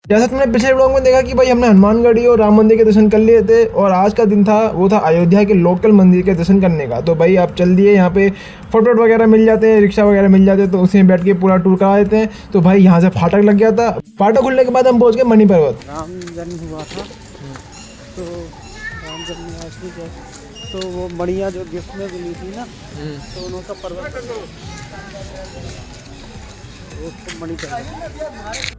जैसा तुमने पिछले ब्लॉग में देखा कि भाई हमने हनुमानगढ़ी और राम मंदिर के दर्शन कर लिए थे, और आज का दिन था वो था अयोध्या के लोकल मंदिर के दर्शन करने का। तो भाई आप चल दिए, यहाँ पे फुटपाथ वगैरह मिल जाते हैं, रिक्शा वगैरह मिल जाते हैं, तो उसी में बैठ के पूरा टूर करा देते हैं। तो भाई यहाँ से फाटक लग गया था, फाटक खुलने के बाद हम पहुँच गए मणि पर्वत। राम जन्म हुआ था तो राम जन्म तो वो मणिया जो गिफ्ट में मिली थी ना, तो उनका पर्वत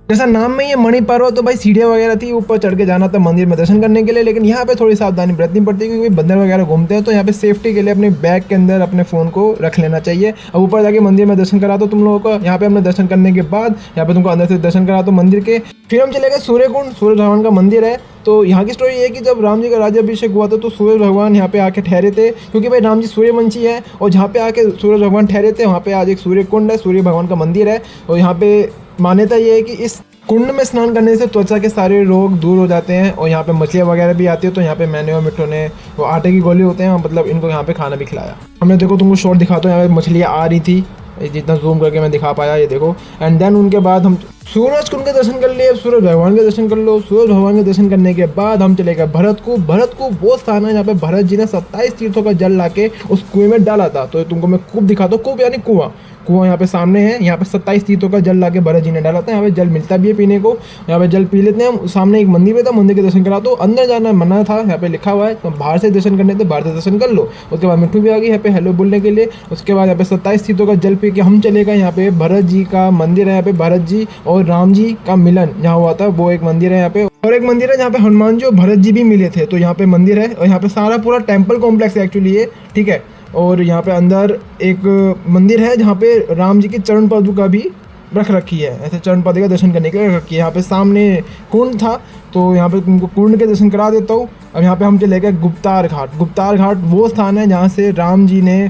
जैसा नाम में ये मणि पर्वत, तो भाई सीढ़ियाँ वगैरह थी, ऊपर चढ़ के जाना था मंदिर में दर्शन करने के लिए। लेकिन यहाँ पे थोड़ी सावधानी बरतनी पड़ती है, क्योंकि बंदर वगैरह घूमते हैं, तो यहाँ पे सेफ्टी के लिए अपने बैग के अंदर अपने फ़ोन को रख लेना चाहिए। अब ऊपर जाके मंदिर में दर्शन करा तो तुम लोगों को, यहाँ पे हमने दर्शन करने के बाद यहाँ पे तुमको अंदर से दर्शन करा तो मंदिर के। फिर हम चले गए सूर्य कुंड, सूर्य भगवान का मंदिर है। तो यहाँ की स्टोरी ये है कि जब राम जी का राज्याभिषेक हुआ था तो सूर्य भगवान यहाँ पे आके ठहरे थे, क्योंकि भाई राम जी सूर्यवंशी है, और जहाँ पे आके सूर्य भगवान ठहरे थे वहाँ पे आज एक सूर्य कुंड है, सूर्य भगवान का मंदिर है। और यहाँ पे मान्यता ये है कि इस कुंड में स्नान करने से त्वचा के सारे रोग दूर हो जाते हैं, और यहाँ पे मछलियाँ वगैरह भी आती है। तो यहाँ पे मैंने और मिट्टू ने वो आटे की गोली होते हैं, मतलब इनको यहाँ पे खाना भी खिलाया हमने। देखो तुमको शॉर्ट दिखाता हूँ, यहाँ पे मछलियाँ आ रही थी, जितना जूम करके मैं दिखा पाया, ये देखो। एंड देन उनके बाद हम सूरज कुंड के दर्शन कर लिए, सूरज भगवान के दर्शन कर लो। सूरज भगवान के दर्शन करने के बाद हम चले गए भरतकूप। भरतकूप वो स्थान है जहाँ पे भरत जी ने 27 तीर्थों का जल लाके उस कुएं में डाला था। तो तुमको मैं कूप दिखाता हूँ, कूप यानी कुआं। कुआं यहाँ पे सामने है, यहाँ पे 27 तीर्थों का जल लाके भरत जी ने डाला था। यहाँ पे जल मिलता भी है पीने को, यहाँ पे जल पी लेते हैं हम। सामने एक मंदिर भी था, मंदिर के दर्शन करा। तो अंदर जाना मना था, यहाँ पे लिखा हुआ है, तो बाहर से दर्शन करने थे, बाहर से दर्शन कर लो। उसके बाद मिट्टू भी आ गई यहाँ पे हेलो बोलने के लिए। उसके बाद यहाँ पे 27 तीर्थों का जल पी के हम चले गए, यहाँ पे भरत जी का मंदिर है। यहाँ पे भरत जी और राम जी का मिलन जहाँ हुआ था वो एक मंदिर है यहाँ पे, और एक मंदिर है जहाँ पे हनुमान जी और भरत जी भी मिले थे। तो यहाँ पे मंदिर है, और यहाँ पे सारा पूरा टेम्पल कॉम्प्लेक्स है एक्चुअली ये, ठीक है। और यहाँ पे अंदर एक मंदिर है जहाँ पे राम जी की चरण पादुका भी रख रखी है, ऐसे चरण पादुका दर्शन करने के लिए रख रखी है। यहाँ पे सामने कुंड था, तो यहाँ पे तुमको कुंड के दर्शन करा देता हूँ। अब यहाँ पे हम चले गए गुप्तार घाट। गुप्तार घाट वो स्थान है जहाँ से राम जी ने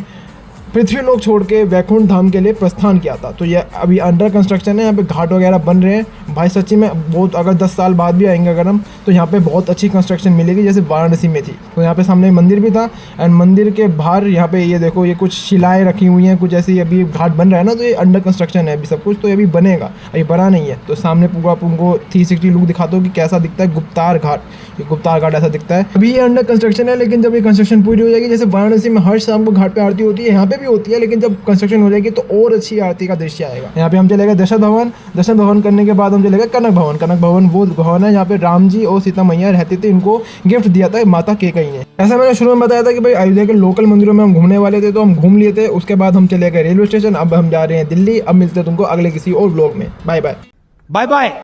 पृथ्वी लोक छोड़ के वैकुंठ धाम के लिए प्रस्थान किया था। तो ये अभी अंडर कंस्ट्रक्शन है, यहाँ पे घाट वगैरह बन रहे हैं। भाई सच्ची में बहुत, अगर 10 साल बाद भी आएंगे अगर हम, तो यहाँ पे बहुत अच्छी कंस्ट्रक्शन मिलेगी जैसे वाराणसी में थी। तो यहाँ पे सामने मंदिर भी था, एंड मंदिर के बाहर यहाँ पे ये देखो, ये कुछ शिलाएँ रखी हुई हैं, कुछ ऐसी। अभी घाट बन रहा है ना, तो ये अंडर कंस्ट्रक्शन है अभी सब कुछ, तो ये अभी बनेगा, अभी बना नहीं है। तो सामने पूरा आपको 360 लुक दिखाता हूँ कि कैसा दिखता है गुप्तार घाट। ये गुप्तार घाट ऐसा दिखता है। अभी ये अंडर कंस्ट्रक्शन है, लेकिन जब ये कंस्ट्रक्शन पूरी हो जाएगी, जैसे वाराणसी में हर शाम को घाट पे आरती होती है, यहाँ पे भी होती है, लेकिन जब कंस्ट्रक्शन हो जाएगी तो और अच्छी आरती का दृश्य आएगा। यहाँ पे हम चले गए दशरथ भवन। दशरथ भवन करने के बाद हम चले गए कनक भवन। कनक भवन वो भवन है जहाँ पे राम जी और सीता मैया रहते थे, इनको गिफ्ट दिया था माता केकई ने। ऐसा मैंने शुरू में बताया था कि भाई अयोध्या के लोकल मंदिरों में हम घूमने वाले थे, तो हम घूम लिए थे। उसके बाद हम चले गए रेलवे स्टेशन। अब हम जा रहे हैं दिल्ली। अब मिलते हैं तुमको अगले किसी और ब्लॉग में। Bye bye. Bye bye.